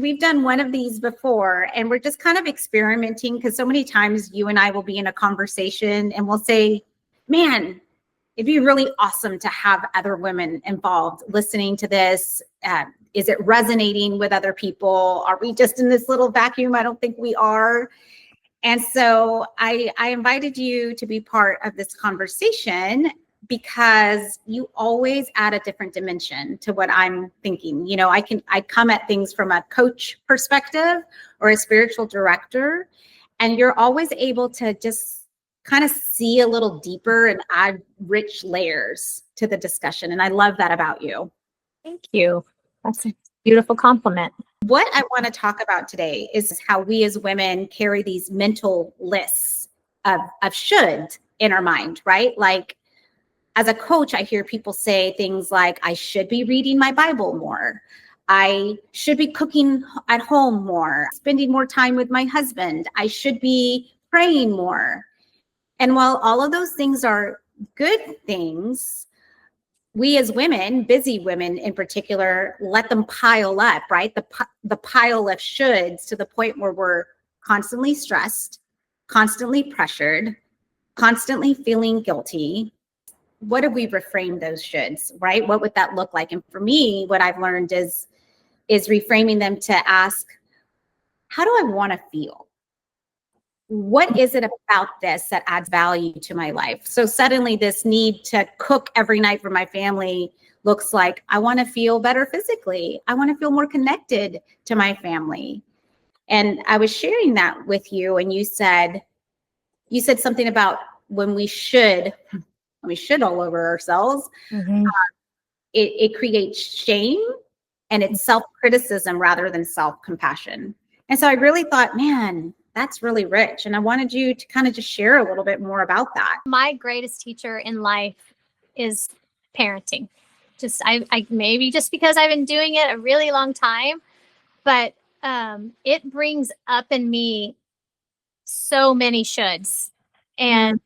We've done one of these before, and we're just kind of experimenting because so many times you and I will be in a conversation and we'll say, man, it'd be really awesome to have other women involved listening to this. Is it resonating with other people? Are we just in this little vacuum? I don't think we are. And so I invited you to be part of this conversation because you always add a different dimension to what I'm thinking. You know, I come at things from a coach perspective or a spiritual director, and you're always able to just kind of see a little deeper and add rich layers to the discussion. And I love that about you. Thank you. That's a beautiful compliment. What I want to talk about today is how we as women carry these mental lists of should in our mind, right? Like, as a coach, I hear people say things like, I should be reading my Bible more. I should be cooking at home more, spending more time with my husband. I should be praying more. And while all of those things are good things, we as women, busy women in particular, let them pile up, right? The pile of shoulds to the point where we're constantly stressed, constantly pressured, constantly feeling guilty. What if we reframe those shoulds, right? What would that look like? And for me, what I've learned is reframing them to ask, how do I want to feel? What is it about this that adds value to my life? So suddenly this need to cook every night for my family looks like I want to feel better physically. I want to feel more connected to my family. And I was sharing that with you, and you said something about when we should all over ourselves. Mm-hmm. It creates shame, and it's self-criticism rather than self-compassion. And so I really thought, man, that's really rich. And I wanted you to kind of just share a little bit more about that. My greatest teacher in life is parenting. I maybe just because I've been doing it a really long time, but it brings up in me so many shoulds. And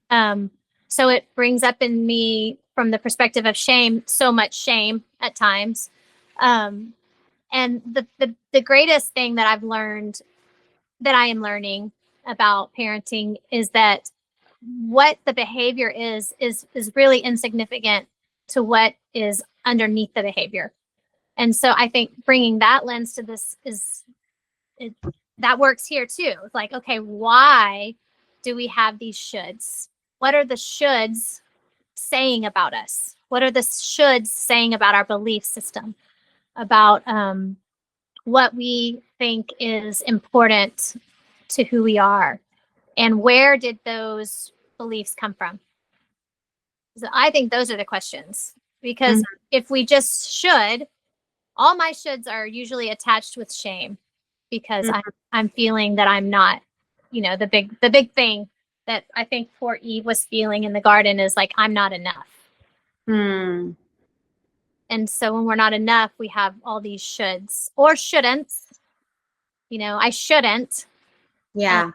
so it brings up in me, from the perspective of shame, so much shame at times. And the greatest thing that I've learned, that I am learning about parenting, is that what the behavior is really insignificant to what is underneath the behavior. And so I think bringing that lens to this that works here too. It's like, okay, why do we have these shoulds? What are the shoulds saying about us? What are the shoulds saying about our belief system, about what we think is important to who we are, and where did those beliefs come from? So I think those are the questions, because if we just should, all my shoulds are usually attached with shame, because I'm feeling that I'm not, the big thing that I think poor Eve was feeling in the garden is like, I'm not enough. And so when we're not enough, we have all these shoulds or shouldn'ts. I shouldn't. Yeah.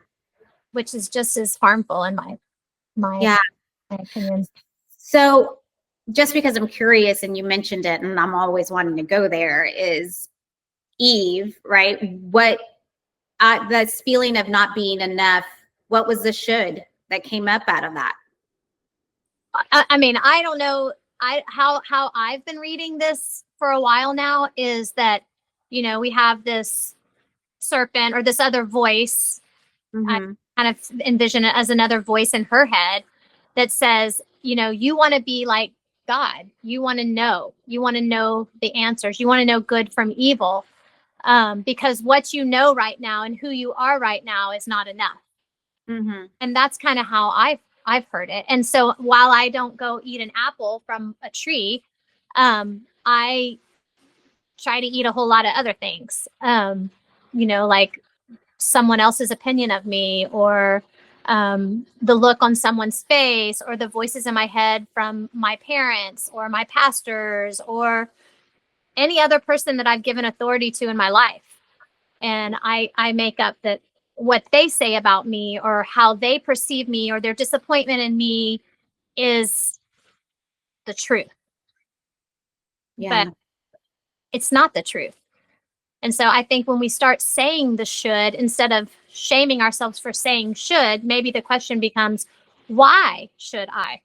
Which is just as harmful in my opinion. So just because I'm curious and you mentioned it and I'm always wanting to go there, is Eve, right? What this feeling of not being enough, what was the should that came up out of that? I mean, I don't know. How I've been reading this for a while now is that, we have this serpent or this other voice. I kind of envision it as another voice in her head that says, you want to be like God. You want to know the answers. You want to know good from evil, because what you know right now and who you are right now is not enough. And that's kind of how I've heard it. And so while I don't go eat an apple from a tree, I try to eat a whole lot of other things, like someone else's opinion of me, or the look on someone's face, or the voices in my head from my parents or my pastors or any other person that I've given authority to in my life. And I make up that what they say about me or how they perceive me or their disappointment in me is the truth. Yeah. But it's not the truth. And so I think when we start saying the should, instead of shaming ourselves for saying should, maybe the question becomes, why should I?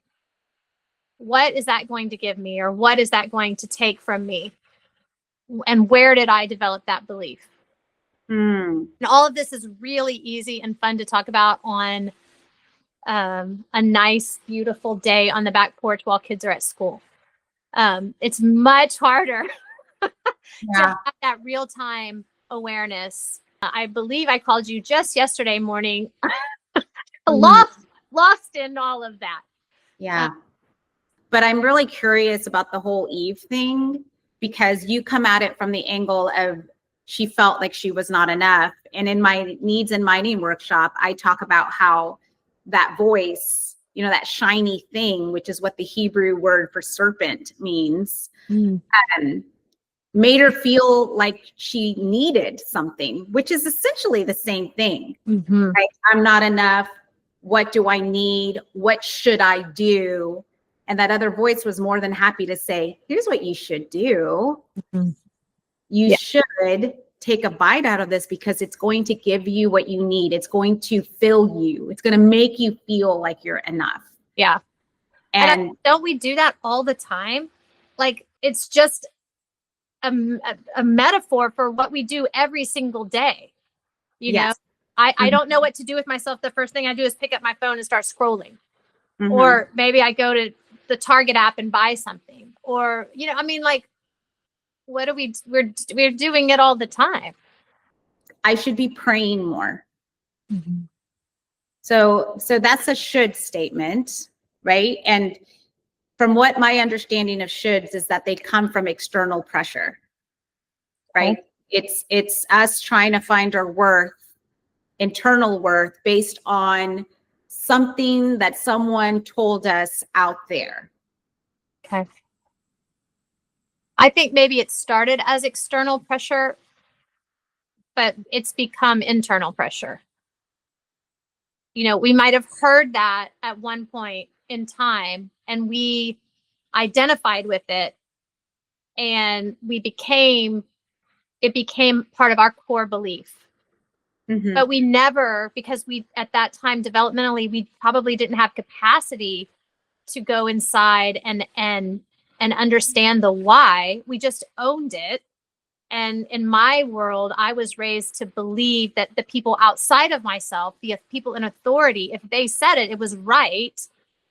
What is that going to give me? Or what is that going to take from me? And where did I develop that belief? Mm. And all of this is really easy and fun to talk about on a nice, beautiful day on the back porch while kids are at school. It's much harder to have that real time awareness. I believe I called you just yesterday morning, lost in all of that. Yeah. But I'm really curious about the whole Eve thing, because you come at it from the angle of she felt like she was not enough. And in my Needs and Mining workshop, I talk about how that voice, that shiny thing, which is what the Hebrew word for serpent means, made her feel like she needed something, which is essentially the same thing. Right? I'm not enough. What do I need? What should I do? And that other voice was more than happy to say, here's what you should do. You should take a bite out of this, because it's going to give you what you need. It's going to fill you. It's going to make you feel like you're enough. Yeah. And don't we do that all the time? Like, it's just a metaphor for what we do every single day. You know, I don't know what to do with myself. The first thing I do is pick up my phone and start scrolling. Or maybe I go to the Target app and buy something. Or, what do we're doing it all the time. I should be praying more. So that's a should statement, right? And from what my understanding of shoulds is that they come from external pressure, right? It's us trying to find our worth, internal worth, based on something that someone told us out there. Okay. I think maybe it started as external pressure, but it's become internal pressure. We might have heard that at one point in time, and we identified with it, and it became part of our core belief. But we never, because we, at that time, developmentally, we probably didn't have capacity to go inside and understand the why. We just owned it. And in my world, I was raised to believe that the people outside of myself, the people in authority, if they said it, it was right.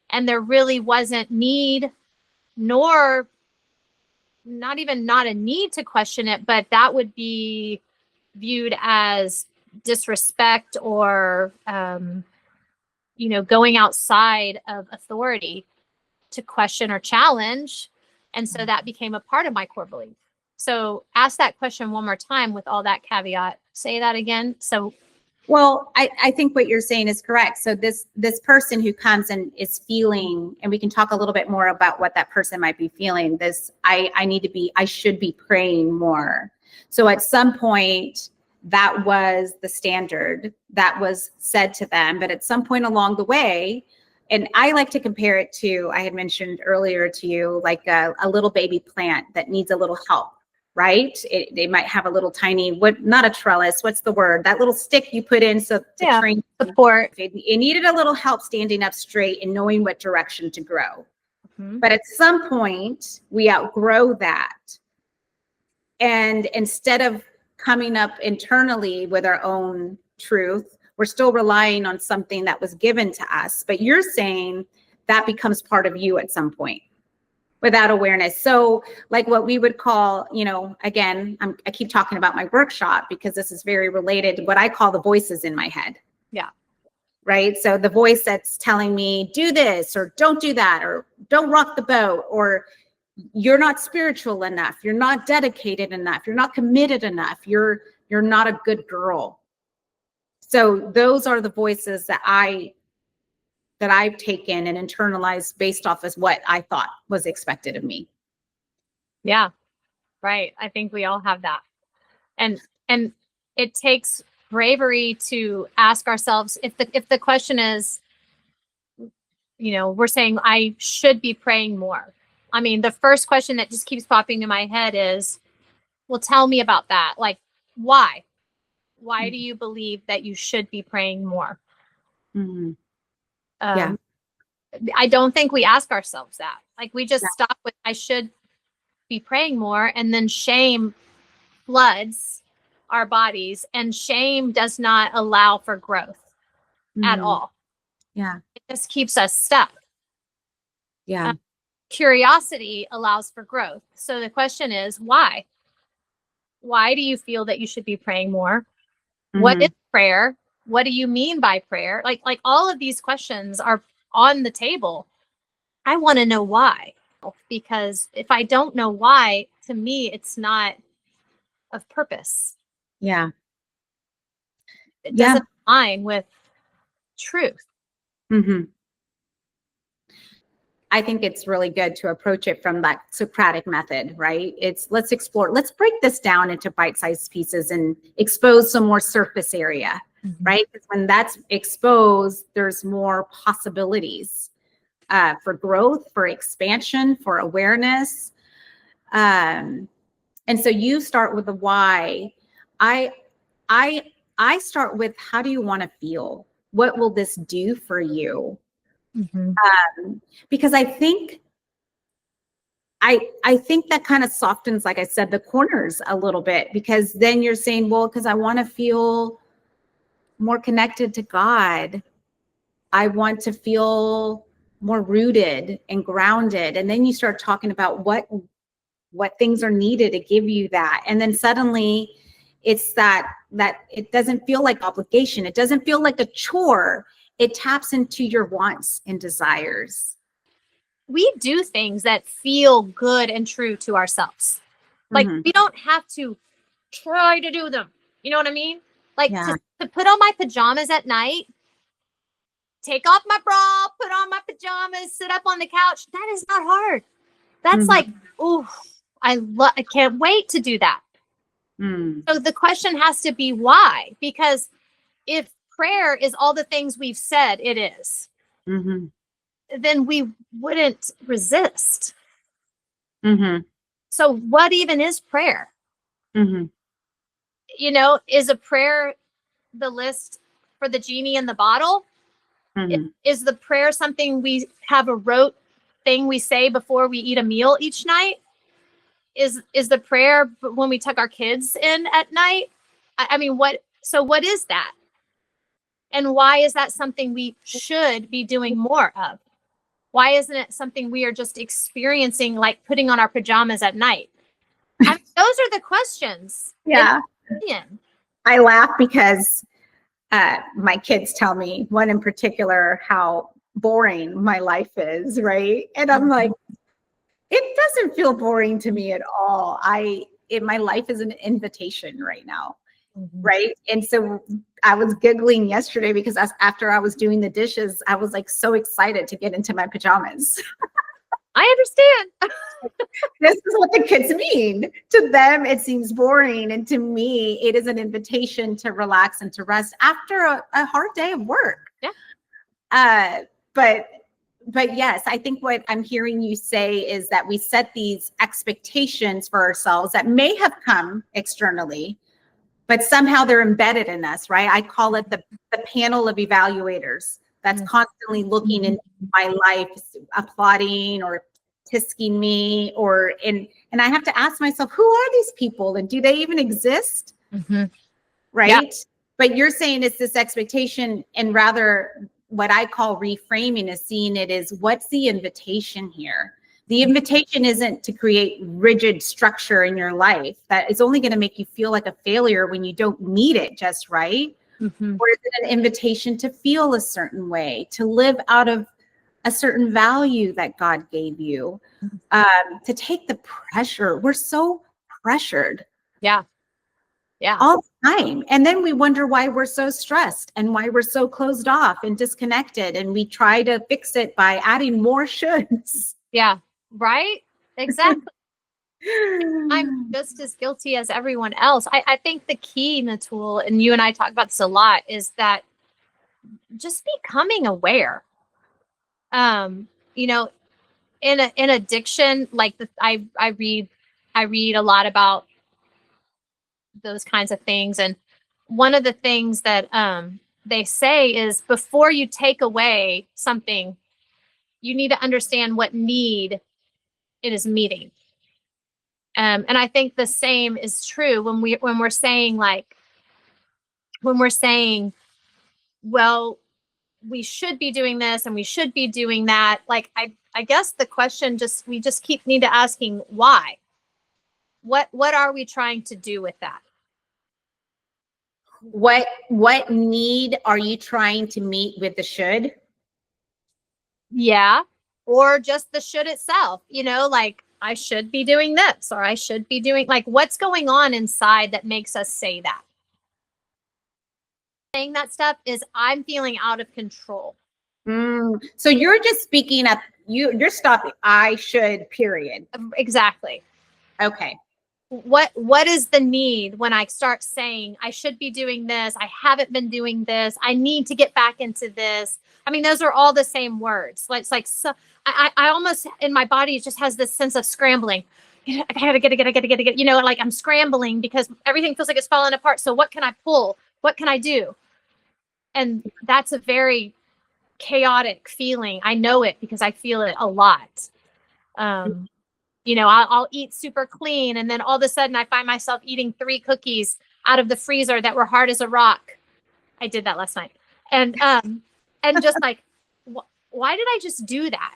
And there really wasn't need, nor not a need to question it, but that would be viewed as disrespect or, going outside of authority to question or challenge. And so that became a part of my core belief. So ask that question one more time with all that caveat. Say that again. Well, I think what you're saying is correct. So this person who comes and is feeling, and we can talk a little bit more about what that person might be feeling, I should be praying more. So at some point, that was the standard that was said to them. But at some point along the way, and I like to compare it to, I had mentioned earlier to you, like a little baby plant that needs a little help, right? They might have a little tiny, not a trellis, what's the word? That little stick you put in to train support. It needed a little help standing up straight and knowing what direction to grow. But at some point, we outgrow that. And instead of coming up internally with our own truth, we're still relying on something that was given to us. But you're saying that becomes part of you at some point without awareness. So like what we would call, again, I keep talking about my workshop because this is very related to what I call the voices in my head. Yeah. Right. So the voice that's telling me, do this, or don't do that, or don't rock the boat, or you're not spiritual enough. You're not dedicated enough. You're not committed enough. You're not a good girl. So those are the voices that I've taken and internalized based off of what I thought was expected of me. Yeah, right. I think we all have that. And it takes bravery to ask ourselves if the question is, we're saying I should be praying more. I mean, the first question that just keeps popping in my head is, well, tell me about that. Like, Why? Why do you believe that you should be praying more? Mhm. Yeah. Um, I don't think we ask ourselves that. Like we just Yeah. stop with, I should be praying more. And then shame floods our bodies, and shame does not allow for growth at Mhm. all. Yeah. It just keeps us stuck. Yeah. Curiosity allows for growth. So the question is, why? Why do you feel that you should be praying more? What is Mhm. prayer? What do you mean by prayer? Like all of these questions are on the table. I want to know why. Because if I don't know why, to me, it's not of purpose. Yeah. It Yeah. doesn't align with truth. Mhm. I think it's really good to approach it from that Socratic method, right? It's let's explore, let's break this down into bite-sized pieces and expose some more surface area, right? Because when that's exposed, there's more possibilities for growth, for expansion, for awareness. And so you start with the why. I I I start with how do you want to feel? What will this do for you? Mm-hmm. Because I think that kind of softens, like I said, the corners a little bit, because then you're saying, well, because I want to feel more connected to God. I want to feel more rooted and grounded. And then you start talking about what things are needed to give you that. And then suddenly it's that it doesn't feel like obligation. It doesn't feel like a chore. It taps into your wants and desires. We do things that feel good and true to ourselves. Like Mm-hmm. we don't have to try to do them. You know what I mean? Like Yeah. to put on my pajamas at night, take off my bra, put on my pajamas, sit up on the couch. That is not hard. That's Mm-hmm. like, oh, I can't wait to do that. Mm. So the question has to be why? Because if prayer is all the things we've said it is, Mm-hmm. then we wouldn't resist. Mm-hmm. So what even is prayer? Mm-hmm. You know, is a prayer the list for the genie in the bottle? Mm-hmm. Is the prayer something we have a rote thing we say before we eat a meal each night? Is the prayer when we tuck our kids in at night? I mean, what? So what is that? And why is that something we should be doing more of? Why isn't it something we are just experiencing, like putting on our pajamas at night? I mean, those are the questions. In Yeah. my opinion. I laugh because my kids tell me, one in particular, how boring my life is, right? And I'm like, it doesn't feel boring to me at all. My life is an invitation right now, Mhm. right? And so I was giggling yesterday because after I was doing the dishes, I was like so excited to get into my pajamas. I understand. This is what the kids mean. To them, it seems boring. And to me, it is an invitation to relax and to rest after a hard day of work. Yeah. Uh, but but yes, I think what I'm hearing you say is that we set these expectations for ourselves that may have come externally, but somehow they're embedded in us, right? I call it the panel of evaluators that's Mm. constantly looking into my life, applauding or tisking me, and I have to ask myself, who are these people and do they even exist? Mm-hmm. Yeah. Right? But you're saying it's this expectation, and rather what I call reframing is seeing it as what's the invitation here? The invitation isn't to create rigid structure in your life that is only going to make you feel like a failure when you don't meet it just right. Mm-hmm. Or is it an invitation to feel a certain way, to live out of a certain value that God gave you, to take the pressure? We're so pressured Yeah. Yeah. all the time. And then we wonder why we're so stressed and why we're so closed off and disconnected. And we try to fix it by adding more shoulds. Yeah. Right. Exactly. I'm just as guilty as everyone else. I think the key, Natul, and you and I talk about this a lot, is that just becoming aware. You know, in addiction, like I read a lot about those kinds of things. And one of the things that they say is before you take away something, you need to understand what need it is meeting. And I think the same is true when we're saying well, we should be doing this and we should be doing that. Like, I guess the question we just need to asking why. What are we trying to do with that? What need are you trying to meet with the should? Yeah. Or just the should itself, like I should be doing this, or I should be doing, like, what's going on inside that makes us say that? Saying that stuff is I'm feeling out of control. So you're just speaking up. You're stopping. I should, period. Exactly. Okay. What is the need when I start saying I should be doing this? I haven't been doing this. I need to get back into this. I mean, those are all the same words. It's like, so I almost in my body just has this sense of scrambling. I gotta get it. Like I'm scrambling because everything feels like it's falling apart. So what can I pull? What can I do? And that's a very chaotic feeling. I know it because I feel it a lot. I'll eat super clean, and then all of a sudden I find myself eating 3 cookies out of the freezer that were hard as a rock. I did that last night. And just like, why did I just do that?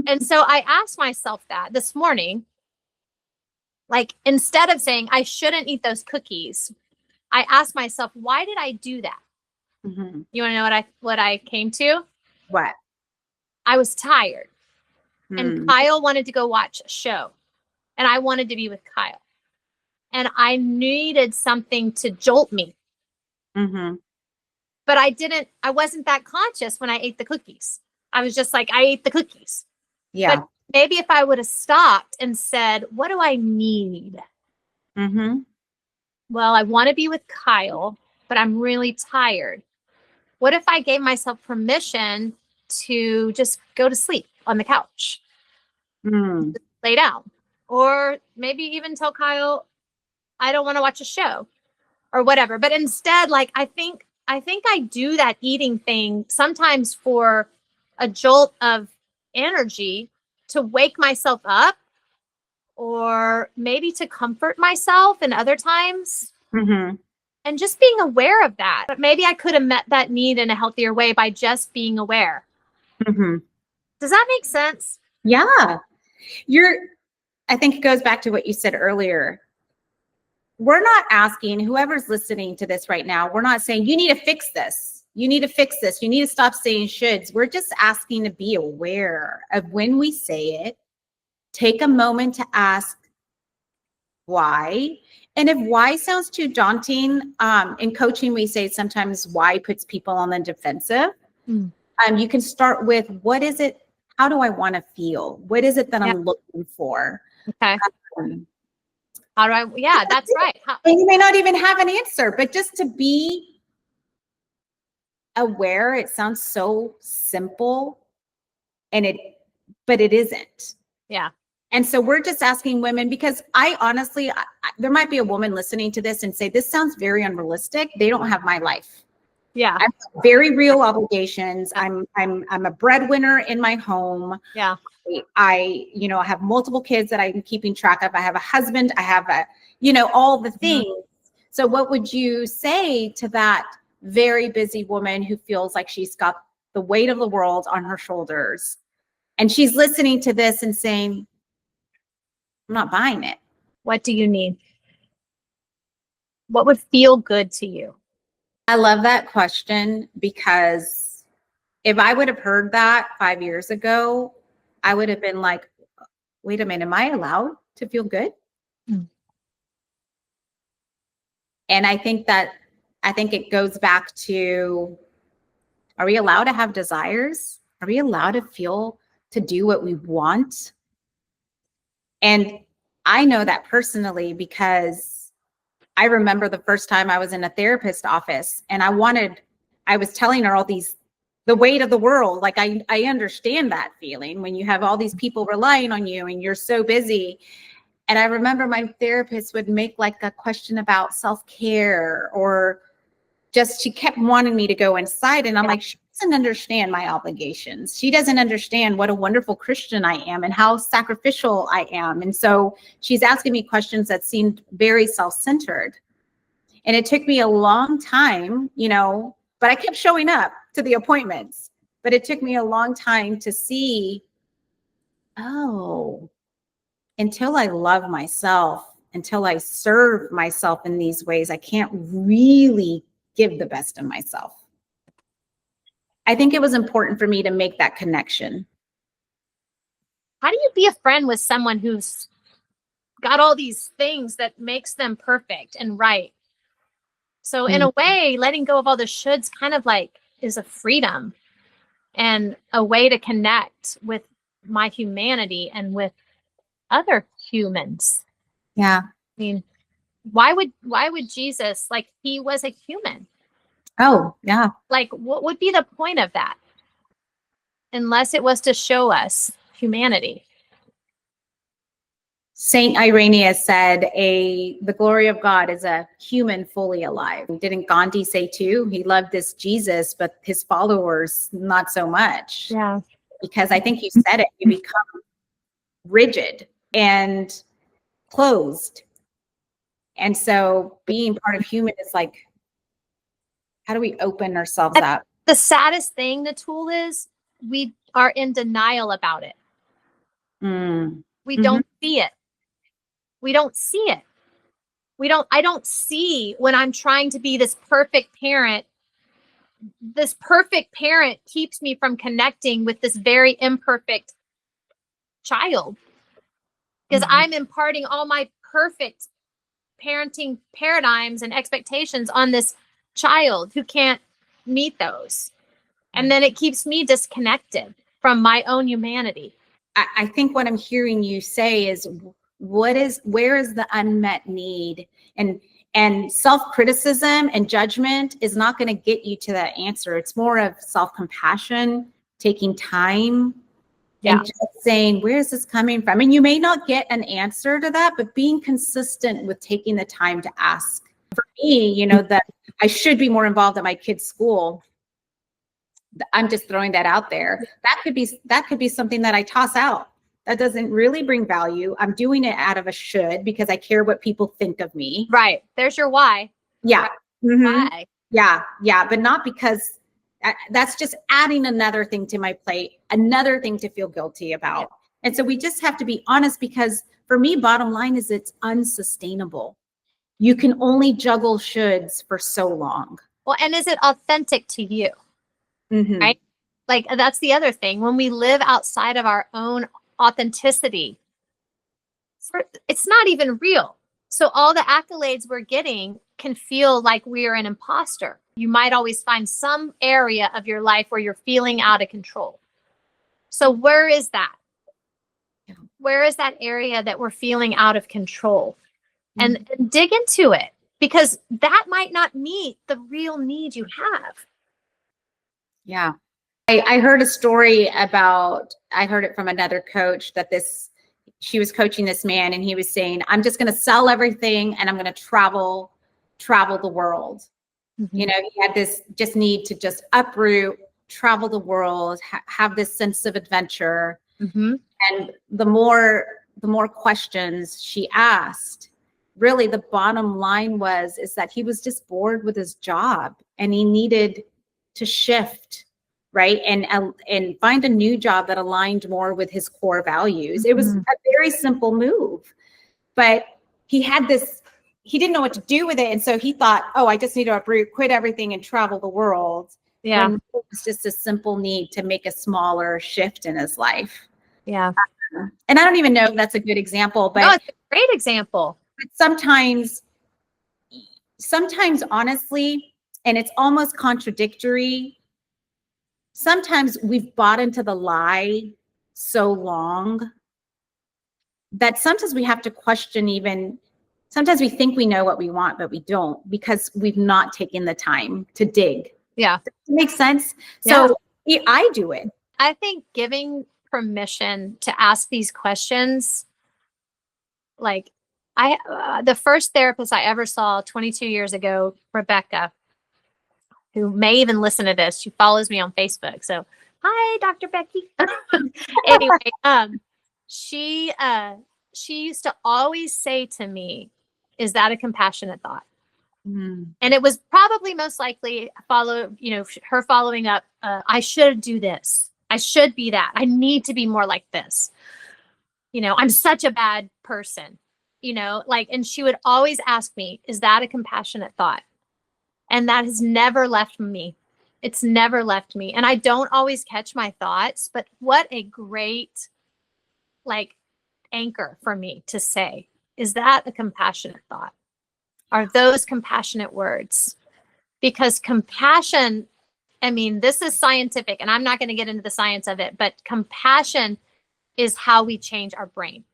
And so I asked myself that this morning, like, instead of saying I shouldn't eat those cookies, I asked myself, why did I do that? Mm-hmm. You want to know what I came to? What? I was tired. And Kyle wanted to go watch a show, and I wanted to be with Kyle, and I needed something to jolt me. Mm-hmm. But I wasn't that conscious when I ate the cookies. I was just like, I ate the cookies. Yeah. But maybe if I would have stopped and said, what do I need? Mm-hmm. Well, I want to be with Kyle, but I'm really tired. What if I gave myself permission to just go to sleep on the couch, lay down, or maybe even tell Kyle I don't want to watch a show or whatever. But instead, like, I think I do that eating thing sometimes for a jolt of energy to wake myself up, or maybe to comfort myself, and other times. Mm-hmm. And just being aware of that. But maybe I could have met that need in a healthier way by just being aware. Mm-hmm. Does that make sense? Yeah. I think it goes back to what you said earlier. We're not asking whoever's listening to this right now, we're not saying you need to fix this. You need to fix this. You need to stop saying shoulds. We're just asking to be aware of when we say it. Take a moment to ask why. And if why sounds too daunting, in coaching, we say sometimes why puts people on the defensive. You can start with, what is it? How do I want to feel? What is it that I'm looking for? Okay. How do I? Yeah, that's right. And you may not even have an answer, but just to be aware. It sounds so simple, but it isn't. Yeah. And so we're just asking women, because I honestly, there might be a woman listening to this and say, this sounds very unrealistic. They don't have my life. Yeah. I have very real obligations. I'm a breadwinner in my home. Yeah. I have multiple kids that I'm keeping track of. I have a husband. I have all the things. So what would you say to that very busy woman who feels like she's got the weight of the world on her shoulders, and she's listening to this and saying, I'm not buying it? What do you need? What would feel good to you? I love that question, because if I would have heard that 5 years ago, I would have been like, wait a minute, am I allowed to feel good? And I think it goes back to, are we allowed to have desires? Are we allowed to do what we want? And I know that personally, because I remember the first time I was in a therapist's office, and I was telling her the weight of the world. Like, I understand that feeling when you have all these people relying on you and you're so busy. And I remember my therapist would make like a question about self-care, or just, she kept wanting me to go inside. And I'm like, she doesn't understand my obligations. She doesn't understand what a wonderful Christian I am and how sacrificial I am. And so she's asking me questions that seemed very self-centered. And it took me a long time, but I kept showing up to the appointments. But it took me a long time to see, oh, until I love myself, until I serve myself in these ways, I can't really give the best of myself. I think it was important for me to make that connection. How do you be a friend with someone who's got all these things that makes them perfect and right? So in a way, letting go of all the shoulds kind of like is a freedom and a way to connect with my humanity and with other humans. Yeah. I mean, why would Jesus, like, he was a human? Oh, yeah. Like, what would be the point of that? Unless it was to show us humanity. Saint Irenaeus said, the glory of God is a human fully alive. Didn't Gandhi say too? He loved this Jesus, but his followers, not so much. Yeah. Because I think you said it, you become rigid and closed. And so being part of human is like, how do we open ourselves up? The saddest thing, Natul, is we are in denial about it. We don't see it. We don't see it. I don't see when I'm trying to be this perfect parent. This perfect parent keeps me from connecting with this very imperfect child, because I'm imparting all my perfect parenting paradigms and expectations on this child who can't meet those. And then it keeps me disconnected from my own humanity. I think what I'm hearing you say is, where is the unmet need? And self-criticism and judgment is not going to get you to that answer. It's more of self-compassion, taking time, and just saying, where is this coming from? And you may not get an answer to that, but being consistent with taking the time to ask. For me, that I should be more involved at my kids' school. I'm just throwing that out there. That could be something that I toss out. That doesn't really bring value. I'm doing it out of a should because I care what people think of me. Right. There's your why. Yeah. Why? Yeah. But not because that's just adding another thing to my plate, another thing to feel guilty about. Yeah. And so we just have to be honest, because for me, bottom line is it's unsustainable. You can only juggle shoulds for so long. Well, and is it authentic to you? Right? Like, that's the other thing. When we live outside of our own authenticity, it's not even real. So all the accolades we're getting can feel like we're an imposter. You might always find some area of your life where you're feeling out of control. So where is that? Where is that area that we're feeling out of control? And dig into it, because that might not meet the real need you have. Yeah. I heard a story I heard it from another coach, that she was coaching this man, and he was saying, I'm just going to sell everything and I'm going to travel the world. He had this just need to just uproot, travel the world, have this sense of adventure. And the more questions she asked, really the bottom line is that he was just bored with his job and he needed to shift, right? And find a new job that aligned more with his core values. It was a very simple move, but he didn't know what to do with it. And so he thought, oh, I just need to uproot, quit everything and travel the world. Yeah. When it was just a simple need to make a smaller shift in his life. Yeah. And I don't even know if that's a good example, but no, it's a great example. But sometimes honestly, and it's almost contradictory, sometimes we've bought into the lie so long that sometimes we have to question. Even sometimes we think we know what we want, but we don't, because we've not taken the time to dig. Yeah. Does it make sense? So I do it. I think giving permission to ask these questions Like the first therapist I ever saw 22 years ago, Rebecca, who may even listen to this. She follows me on Facebook. So hi, Dr. Becky. Anyway, she used to always say to me, is that a compassionate thought? Mm. And it was probably most likely her following up, I should do this. I should be that. I need to be more like this. I'm such a bad person, and she would always ask me, is that a compassionate thought? And that has never left me. It's never left me. And I don't always catch my thoughts, but what a great anchor for me to say, is that a compassionate thought? Are those compassionate words? Because compassion, this is scientific, and I'm not going to get into the science of it, but compassion is how we change our brain.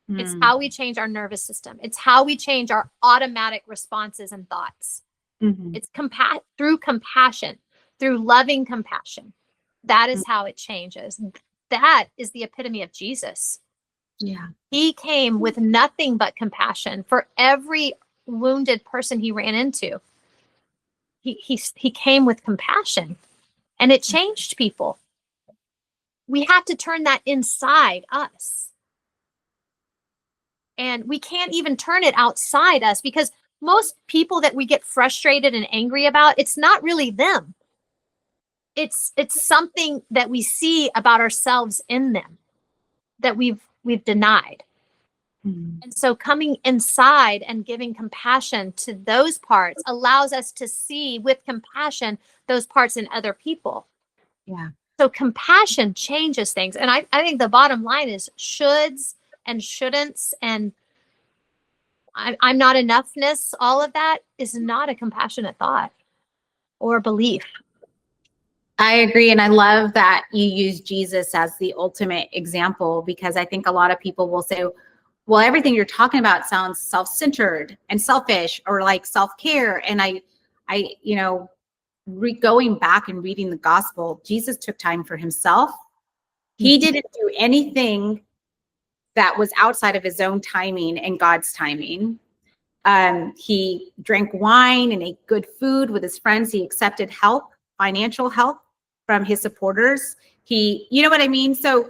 It's how we change our nervous system. It's how we change our automatic responses and thoughts. Mm-hmm. It's through compassion, through loving compassion. That is how it changes. That is the epitome of Jesus. Yeah. He came with nothing but compassion for every wounded person he ran into. He came with compassion, and it changed people. We have to turn that inside us. And we can't even turn it outside us, because most people that we get frustrated and angry about, it's not really them. It's something that we see about ourselves in them that we've denied. Mm-hmm. And so coming inside and giving compassion to those parts allows us to see with compassion those parts in other people. Yeah. So compassion changes things. And I think the bottom line is shoulds and shouldn'ts and I'm not enoughness. All of that is not a compassionate thought or belief. I agree. And I love that you use Jesus as the ultimate example, because I think a lot of people will say, well, everything you're talking about sounds self-centered and selfish, or like self-care. And going back and reading the gospel, Jesus took time for himself. He didn't do anything that was outside of his own timing and God's timing. He drank wine and ate good food with his friends. He accepted help, financial help from his supporters. You know what I mean? So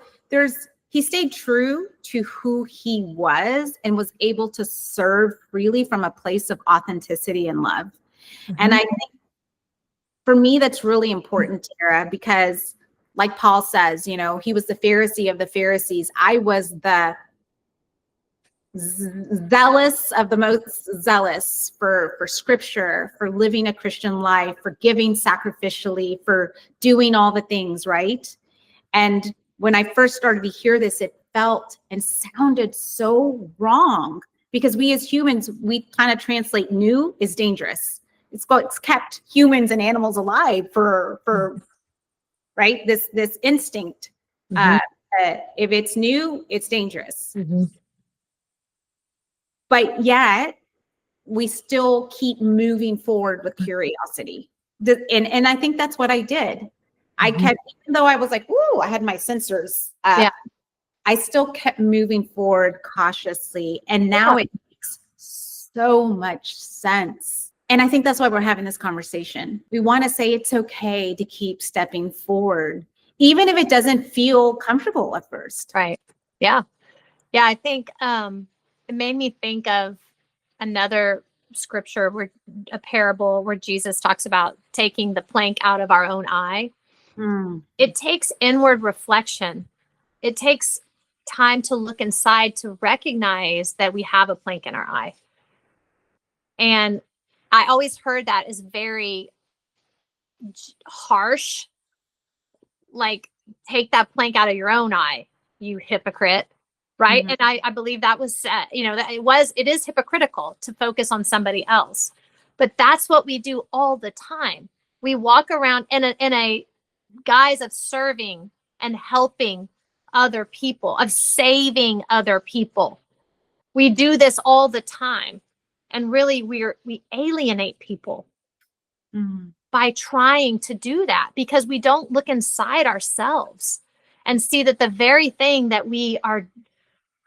he stayed true to who he was and was able to serve freely from a place of authenticity and love. Mm-hmm. And I think for me, that's really important, Tara, because like Paul says, he was the Pharisee of the Pharisees. I was the zealous of the most zealous for scripture, for living a Christian life, for giving sacrificially, for doing all the things, right? And when I first started to hear this, it felt and sounded so wrong, because we as humans, we kind of translate new is dangerous. It's kept humans and animals alive for right? This instinct. Mm-hmm. If it's new, it's dangerous. Mm-hmm. But yet we still keep moving forward with curiosity. And I think that's what I did. Mm-hmm. I kept, even though I was like, ooh, I had my sensors. I still kept moving forward cautiously. And now it makes so much sense. And I think that's why we're having this conversation. We want to say it's okay to keep stepping forward, even if it doesn't feel comfortable at first. Right. Yeah. Yeah. I think it made me think of another scripture, a parable where Jesus talks about taking the plank out of our own eye. It takes inward reflection. It takes time to look inside to recognize that we have a plank in our eye. And I always heard that as very harsh, like, take that plank out of your own eye, you hypocrite, right? Mm-hmm. And I believe that was said, that it is hypocritical to focus on somebody else, but that's what we do all the time. We walk around in a guise of serving and helping other people, of saving other people. We do this all the time. And really, we alienate people by trying to do that, because we don't look inside ourselves and see that the very thing that we are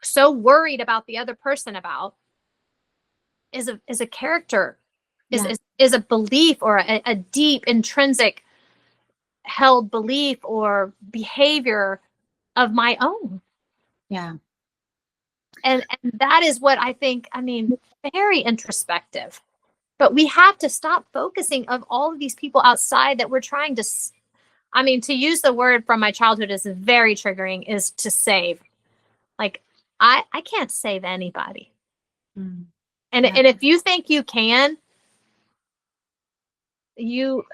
so worried about the other person about is a character, is a belief or a deep intrinsic held belief or behavior of my own. Yeah. And that is what I think, I mean, very introspective. But we have to stop focusing of all of these people outside that we're trying to, I mean, to use the word from my childhood is very triggering, is to save. Like, I can't save anybody. Mm. And Yeah. and if you think you can,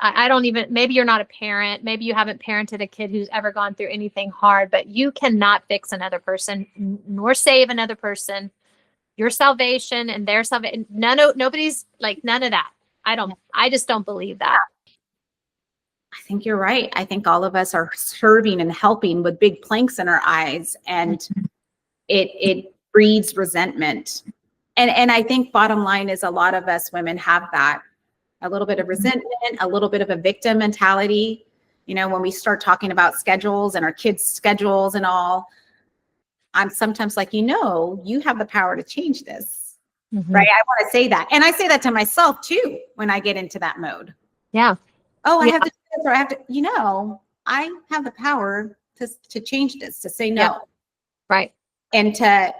I don't even, maybe you're not a parent, maybe you haven't parented a kid who's ever gone through anything hard, but you cannot fix another person nor save another person. Your salvation and their salvation, nobody's like, none of that. I just don't believe that. I think you're right. I think all of us are serving and helping with big planks in our eyes, and it breeds resentment. And I think bottom line is a lot of us women have that, a little bit of resentment, a little bit of a victim mentality. You know, when we start talking about schedules and our kids' schedules and all, I'm sometimes like, you have the power to change this, right? I want to say that. And I say that to myself too, when I get into that mode. Yeah. Oh, I have to do this, or I have to, I have the power to change this, to say no. Yeah. Right. And to,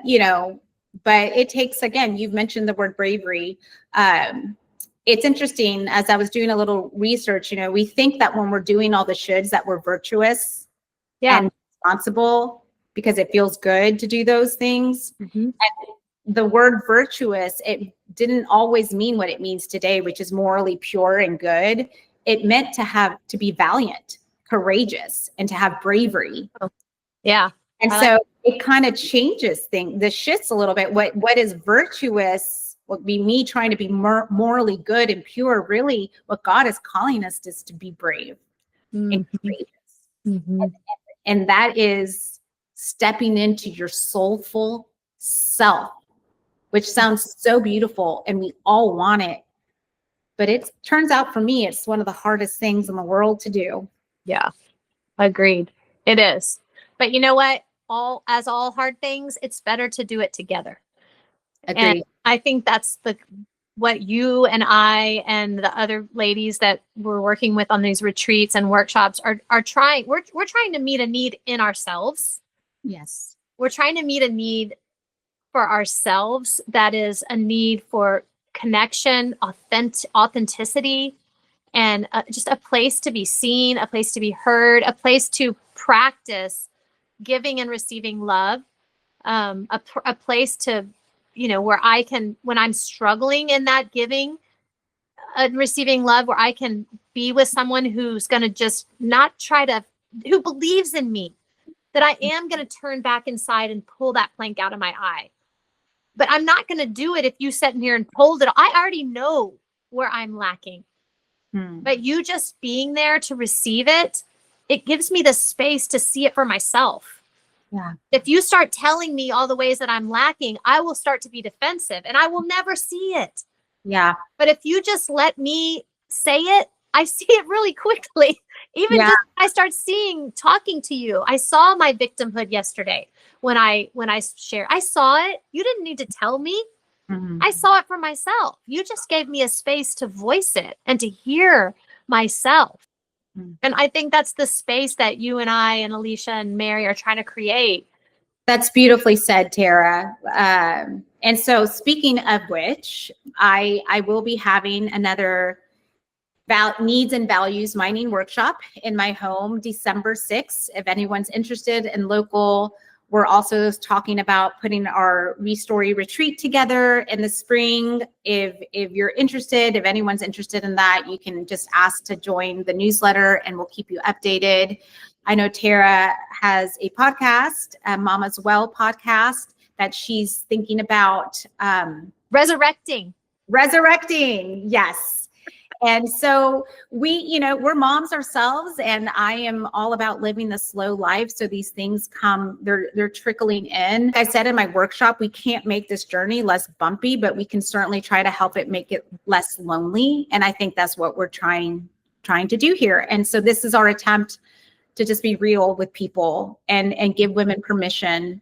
but it takes, again, you've mentioned the word bravery. It's interesting, as I was doing a little research, we think that when we're doing all the shoulds that we're virtuous and responsible because it feels good to do those things. And the word virtuous, it didn't always mean what it means today, which is morally pure and good. It meant to be valiant, courageous, and to have bravery. Yeah. And so it kind of changes the shifts a little bit. What is virtuous would be me trying to be morally good and pure. Really, what God is calling us is to be brave and courageous. And that is stepping into your soulful self, which sounds so beautiful, and we all want it. But it turns out for me, it's one of the hardest things in the world to do. Yeah, agreed. It is. But you know what? As all hard things, it's better to do it together. Agreed. And I think that's what you and I and the other ladies that we're working with on these retreats and workshops are trying. We're trying to meet a need in ourselves. Yes. We're trying to meet a need for ourselves that is a need for connection, authenticity, and just a place to be seen, a place to be heard, a place to practice giving and receiving love, a place to, where I can, when I'm struggling in that giving and receiving love, where I can be with someone who's going to just not who believes in me, that I am going to turn back inside and pull that plank out of my eye. But I'm not going to do it if you sit in here and hold it. I already know where I'm lacking. But you just being there to receive it, it gives me the space to see it for myself. Yeah. If you start telling me all the ways that I'm lacking, I will start to be defensive and I will never see it. Yeah. But if you just let me say it, I see it really quickly. Even just I start talking to you. I saw my victimhood yesterday when I shared. I saw it. You didn't need to tell me. I saw it for myself. You just gave me a space to voice it and to hear myself. And I think that's the space that you and I and Alicia and Mary are trying to create. That's beautifully said, Tara. And so speaking of which, I will be having another needs and values mining workshop in my home December 6th. If anyone's interested in local, we're also talking about putting our Restory retreat together in the spring. If you're interested, if anyone's interested in that, you can just ask to join the newsletter and we'll keep you updated. I know Tara has a podcast, a Mama's Well podcast, that she's thinking about. Resurrecting. Yes. And so we're moms ourselves, and I am all about living the slow life. So these things they're trickling in. Like I said in my workshop, we can't make this journey less bumpy, but we can certainly try to help it make it less lonely. And I think that's what we're trying to do here. And so this is our attempt to just be real with people and give women permission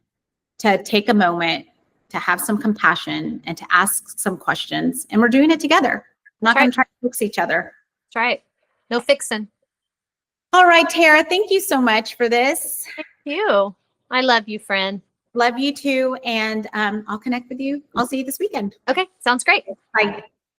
to take a moment to have some compassion and to ask some questions. And we're doing it together. We're not going to try to fix each other. That's right. No fixing. All right, Tara, thank you so much for this. Thank you. I love you, friend. Love you too. And I'll connect with you. I'll see you this weekend. Okay. Sounds great. Bye.